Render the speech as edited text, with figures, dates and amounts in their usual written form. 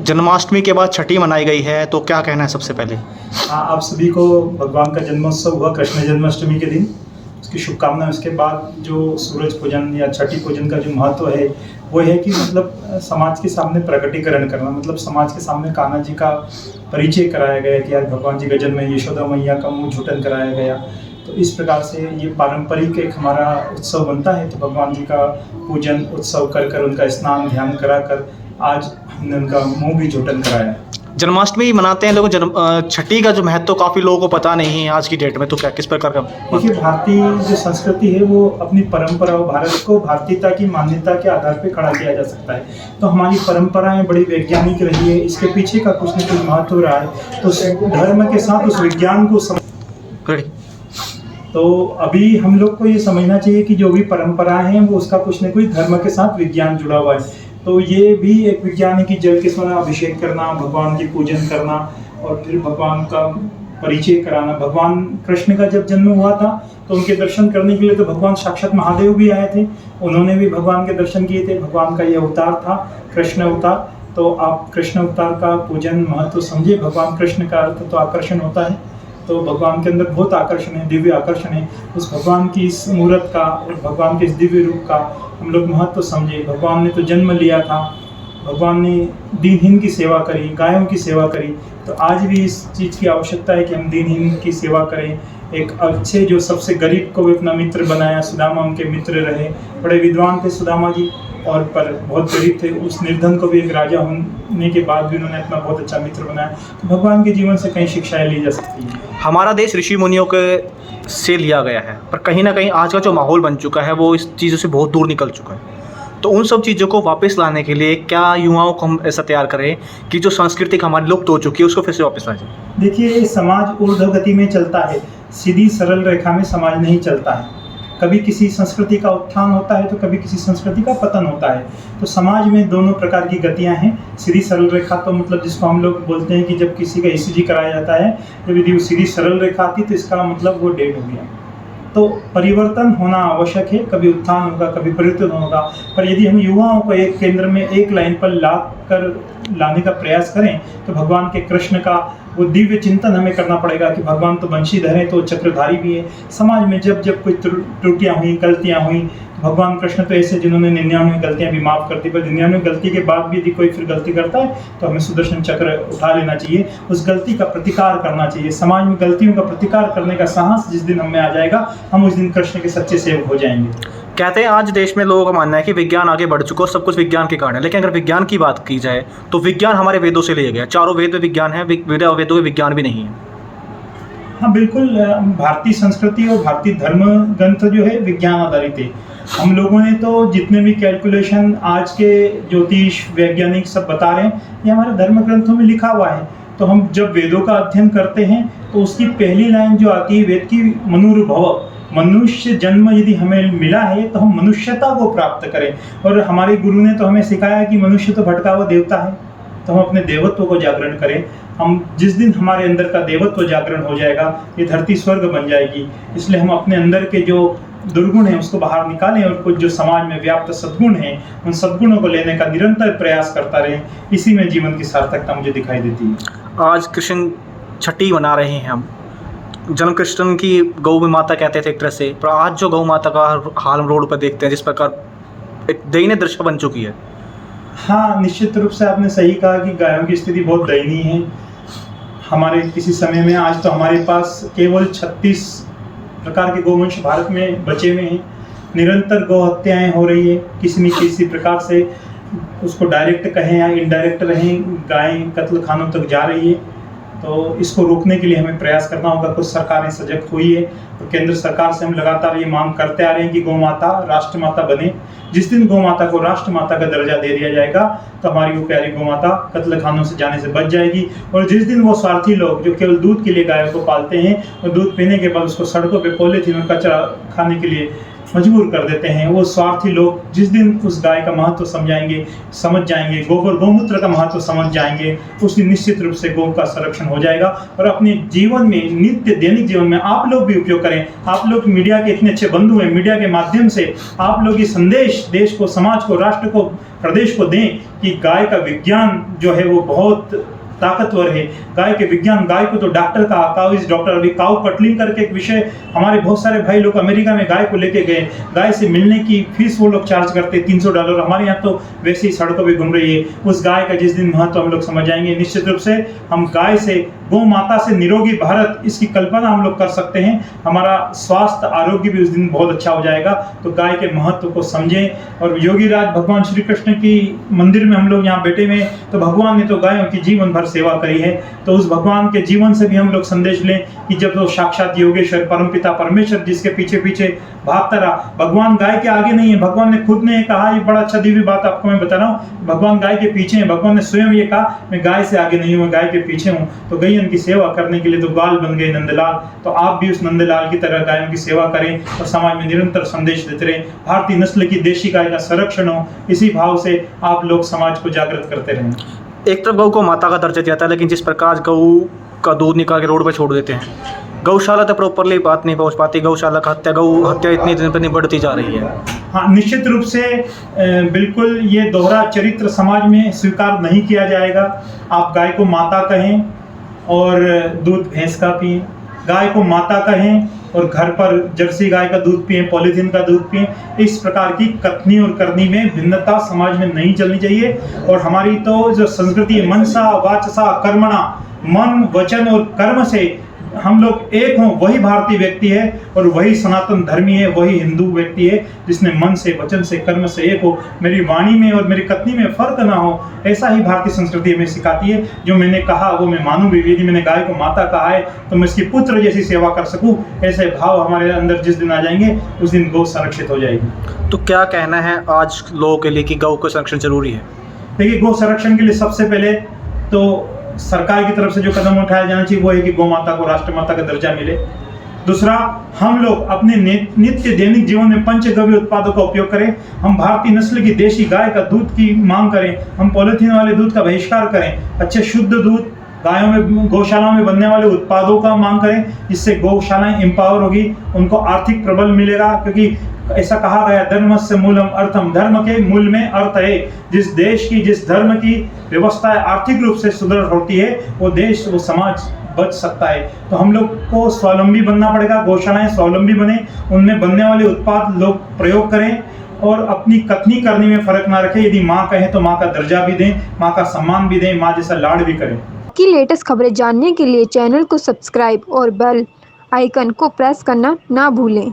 जन्माष्टमी के बाद छठी मनाई गई है, तो क्या कहना है सबसे पहले? हाँ, आप सभी को भगवान का जन्मोत्सव हुआ कृष्ण जन्माष्टमी के दिन, उसकी शुभकामनाएं। उसके बाद जो सूरज पूजन या छठी पूजन का जो महत्व है वो है कि मतलब समाज के सामने प्रकटीकरण करना, मतलब समाज के सामने कान्हा जी का परिचय कराया गया कि आज भगवान जी का जन्म है, यशोदा मैया का मुंह झूठन कराया गया। तो इस प्रकार से ये पारंपरिक एक हमारा उत्सव बनता है। तो भगवान जी का पूजन उत्सव कर कर उनका स्नान ध्यान करा कर आज हमने उनका मुंह भी झूठन कराया। जन्माष्टमी मनाते हैं लोग, छठी का जो महत्व काफ़ी लोगों को पता नहीं है आज की डेट में, तो क्या किस प्रकार का? देखिए, भारतीय जो संस्कृति है वो अपनी परंपरा और भारत को भारतीयता की मान्यता के आधार पर खड़ा किया जा सकता है। तो हमारी परंपराएं बड़ी वैज्ञानिक रही है, इसके पीछे का कुछ न कुछ महत्व रहा है। तो उस धर्म के साथ उस विज्ञान को तो अभी हम लोग को ये समझना चाहिए कि जो भी परंपराएं हैं वो उसका कुछ न कुछ धर्म के साथ विज्ञान जुड़ा हुआ है। तो ये भी एक विज्ञान है कि जल के समय अभिषेक करना, भगवान की पूजन करना और फिर भगवान का परिचय कराना। भगवान कृष्ण का जब जन्म हुआ था तो उनके दर्शन करने के लिए तो भगवान साक्षात महादेव भी आए थे, उन्होंने भी भगवान के दर्शन किए थे। भगवान का ये अवतार था कृष्ण अवतार। तो आप कृष्ण अवतार का पूजन महत्व समझिए। भगवान कृष्ण का अर्थ तो आकर्षण होता है, तो भगवान के अंदर बहुत आकर्षण है, दिव्य आकर्षण है। उस भगवान की इस मूर्त का और भगवान के इस दिव्य रूप का हम लोग महत्व समझे। भगवान ने तो जन्म लिया था, भगवान ने दीनहीन की सेवा करी, गायों की सेवा करी। तो आज भी इस चीज़ की आवश्यकता है कि हम दीनहीन की सेवा करें। एक अच्छे जो सबसे गरीब को भी अपना मित्र बनाया, सुदामा उनके मित्र रहे। बड़े विद्वान थे सुदामा जी और पर बहुत गरीब थे। उस निर्धन को भी एक राजा होने के बाद भी उन्होंने अपना बहुत अच्छा मित्र बनाया। तो भगवान के जीवन से कई शिक्षाएं ली जा सकती हैं। हमारा देश ऋषि मुनियों के से लिया गया है, पर कहीं ना कहीं आज का जो माहौल बन चुका है वो इस चीज़ों से बहुत दूर निकल चुका है। तो उन सब चीज़ों को वापस लाने के लिए क्या युवाओं को हम ऐसा तैयार करें कि जो संस्कृति हमारी लुप्त हो चुकी है उसको फिर से वापस ला जाए? देखिए, समाज ऊर्ध्वगति में चलता है, सीधी सरल रेखा में समाज नहीं चलता है। कभी किसी संस्कृति का उत्थान होता है तो कभी किसी संस्कृति का पतन होता है। तो समाज में दोनों प्रकार की गतियां हैं। सीधी सरल रेखा तो मतलब जिसको हम लोग बोलते हैं कि जब किसी का ईसीजी कराया जाता है, जब यदि वो सीधी सरल रेखा आती तो इसका मतलब वो डेड हो गया। तो परिवर्तन होना आवश्यक है, कभी उत्थान होगा कभी परिवर्तन होगा। पर यदि हम युवाओं को एक केंद्र में एक लाइन पर लाने का प्रयास करें तो भगवान के कृष्ण का वो दिव्य चिंतन हमें करना पड़ेगा कि भगवान तो वंशीधर है, तो चक्रधारी भी है। समाज में जब जब कोई त्रुटियां हुई, गलतियां हुई, भगवान कृष्ण तो ऐसे जिन्होंने 99 गलतियां भी माफ़ कर दी, पर 99 गलती के बाद भी यदि कोई फिर गलती करता है तो हमें सुदर्शन चक्र उठा लेना चाहिए, उस गलती का प्रतिकार करना चाहिए। समाज में गलतियों का प्रतिकार करने का साहस जिस दिन हमें आ जाएगा, हम उस दिन कृष्ण के सच्चे सेवक हो जाएंगे। कहते हैं आज देश में लोगों का मानना है कि विज्ञान आगे बढ़ चुका है, सब कुछ विज्ञान के कारण है। लेकिन अगर विज्ञान की बात की जाए तो विज्ञान हमारे वेदों से लिया गया, चारों वेद में विज्ञान है, वेदों में विज्ञान भी नहीं है। हाँ बिल्कुल, भारतीय संस्कृति और भारतीय धर्म ग्रंथ जो है विज्ञान आधारित है। हम लोगों ने तो जितने भी कैलकुलेशन आज के ज्योतिष वैज्ञानिक सब बता रहे हैं, ये हमारे धर्म ग्रंथों में लिखा हुआ है। तो हम जब वेदों का अध्ययन करते हैं तो उसकी पहली लाइन जो आती है वेद की, मनुर्भव, मनुष्य जन्म यदि हमें मिला है तो हम मनुष्यता को प्राप्त करें। और हमारे गुरु ने तो हमें सिखाया कि मनुष्य तो भटका हुआ देवता है, तो हम अपने देवत्व को जागरण करें। हम जिस दिन हमारे अंदर का देवत्व जागरण हो जाएगा, ये धरती स्वर्ग बन जाएगी। इसलिए हम अपने अंदर के जो दुर्गुण हैं उसको बाहर निकालें और कुछ जो समाज में व्याप्त सद्गुण हैं उन सद्गुणों को लेने का निरंतर प्रयास करता रहें। इसी में जीवन की सार्थकता मुझे दिखाई देती है। आज कृष्ण छठी मना रहे हैं हम, जन्म कृष्ण की गौ माता कहते थे एक तरह से, पर आज जो गौ माता का हाल हम रोड पर देखते हैं जिस प्रकार एक दयनीय दृश्य बन चुकी है। हाँ, निश्चित रूप से आपने सही कहा कि गायों की स्थिति बहुत दयनीय है। हमारे किसी समय में आज तो हमारे पास केवल 36 प्रकार के गोवंश भारत में बचे हुए हैं। निरंतर गौ हत्याएं हो रही है, किसी न किसी प्रकार से उसको डायरेक्ट कहें या इनडायरेक्ट रहें, गायें कत्ल खानों तक जा रही है। तो इसको रोकने के लिए हमें प्रयास करना होगा। कुछ सरकारें सजग हुई है, तो केंद्र सरकार से हम लगातार ये मांग करते आ रहे हैं कि गौ माता राष्ट्र माता बने। जिस दिन गौ माता को राष्ट्र माता का दर्जा दे दिया जाएगा तो हमारी वो प्यारी गौ माता कत्ल खानों से जाने से बच जाएगी। और जिस दिन वो स्वार्थी लोग जो केवल दूध के लिए गायों को पालते हैं और दूध पीने के बाद उसको सड़कों पे पॉलीथीन और कचरा खाने के लिए मजबूर कर देते हैं। वो स्वार्थी लोग जिस दिन उस गाय का महत्व समझाएंगे, समझ जाएंगे, गोबर गौमूत्र का महत्व समझ जाएंगे, उस दिन निश्चित रूप से गौ का संरक्षण हो जाएगा। और अपने जीवन में, नित्य दैनिक जीवन में आप लोग भी उपयोग करें। आप लोग मीडिया के इतने अच्छे बंधु हैं, मीडिया के माध्यम से आप लोग ये संदेश देश को, समाज को, राष्ट्र को, प्रदेश को दें कि गाय का विज्ञान जो है वो बहुत ताकतवर है। गाय के विज्ञान, गाय को तो डॉक्टर का काउ इज डॉक्टर, अभी काउ कटलिंग करके एक विषय, हमारे बहुत सारे भाई लोग अमेरिका में गाय को लेके गए, गाय से मिलने की फीस वो लोग चार्ज करते $300। हमारे यहाँ तो वैसे ही सड़कों पे घूम रही है। उस गाय का जिस दिन महत्व हम लोग समझ जाएंगे, निश्चित रूप से हम गाय से, गौ माता से निरोगी भारत, इसकी कल्पना हम लोग कर सकते हैं। हमारा स्वास्थ्य, आरोग्य भी उस दिन बहुत अच्छा हो जाएगा। तो गाय के महत्व को समझें। और योगी राज भगवान श्री कृष्ण की मंदिर में हम लोग यहाँ बैठे हुए, तो भगवान ने तो गायों की जीवन भर सेवा करी है। तो उस भगवान के जीवन से भी हम लोग संदेश लें कि जब तो साक्षात योगेश्वर परमपिता परमेश्वर जिसके पीछे पीछे भागता रहा, भगवान गाय के आगे नहीं है। भगवान ने खुद ने कहा, ये बड़ा अच्छा दिव्य बात आपको मैं बता रहा हूँ, भगवान गाय के पीछे है। भगवान ने स्वयं ये कहा, मैं गाय से आगे नहीं हूँ, मैं गाय के पीछे हूँ। तो गैयन की सेवा करने के लिए तो गाल बन गए नंदलाल। तो आप भी उस नंदलाल की तरह गायों की सेवा करें और समाज में निरंतर संदेश देते रहें। भारतीय नस्ल की देशी गाय का संरक्षण हो, इसी भाव से आप लोग समाज को जागृत करते रहें। एक तरफ गौ को माता का दर्जा दिया जाता है, लेकिन जिस प्रकार गौ का दूध निकाल के रोड पे छोड़ देते हैं, गौशाला तक प्रॉपरली बात नहीं पहुंच पाती। गौशाला का हत्या, गौ हत्या इतनी दिन पर बढ़ती जा रही है। हाँ, निश्चित रूप से बिल्कुल ये दोहरा चरित्र समाज में स्वीकार नहीं किया जाएगा। आप गाय को माता कहें और दूध भैंस का पिएं, गाय को माता कहें और घर पर जर्सी गाय का दूध पिएं, पॉलीथीन का दूध पिएं। इस प्रकार की कथनी और करनी में भिन्नता समाज में नहीं चलनी चाहिए। और हमारी तो जो संस्कृति है, मनसा वाचसा कर्मणा, मन, वचन और कर्म से हम लोग एक हों, वही भारतीय व्यक्ति है और वही सनातन धर्मी है, वही हिंदू व्यक्ति है जिसने मन से, वचन से, कर्म से एक हो। मेरी वाणी में और मेरी कथनी में फर्क ना हो, ऐसा ही भारतीय संस्कृति हमें सिखाती है। जो मैंने कहा वो मैं मानूं भी। यदि मैंने गाय को माता कहा है तो मैं इसकी पुत्र जैसी सेवा कर सकूं, ऐसे भाव हमारे अंदर जिस दिन आ जाएंगे उस दिन गौ संरक्षित हो जाएगी। तो क्या कहना है आज लोगों के लिए कि गौ का संरक्षण जरूरी है? देखिए, गौ संरक्षण के लिए सबसे पहले तो सरकार की तरफ से जो कदम उठाया जाना चाहिए वो है कि गौ माता को राष्ट्रमाता का दर्जा मिले। दूसरा, हम लोग अपने नित्य दैनिक जीवन में पंचगव्य उत्पादों का उपयोग करें। हम भारतीय नस्ल की देशी गाय का दूध की मांग करें। हम पॉलिथीन वाले दूध का बहिष्कार करें। अच्छे शुद्ध दूध गायों में, गौशालाओं में बनने वाले उत्पादों का मांग करें, जिससे गौशालाएं एम्पावर होगी, उनको आर्थिक प्रबल मिलेगा। क्योंकि ऐसा कहा गया, धर्मस्य मूलम अर्थम, धर्म के मूल में अर्थ है। जिस देश की, जिस धर्म की व्यवस्था आर्थिक रूप से सुदृढ़ होती है, वो देश, वो समाज बच सकता है। तो हम लोग को स्वावलंबी बनना पड़ेगा। गौशालाएं स्वावलंबी बने, उनमें बनने वाले उत्पाद लोग प्रयोग करें और अपनी कथनी करने में फर्क ना रखें। यदि माँ कहें तो माँ का दर्जा भी दें, माँ का सम्मान भी दें, माँ जैसा लाड भी करें। की लेटेस्ट खबरें जानने के लिए चैनल को सब्सक्राइब और बेल आइकन को प्रेस करना ना भूलें।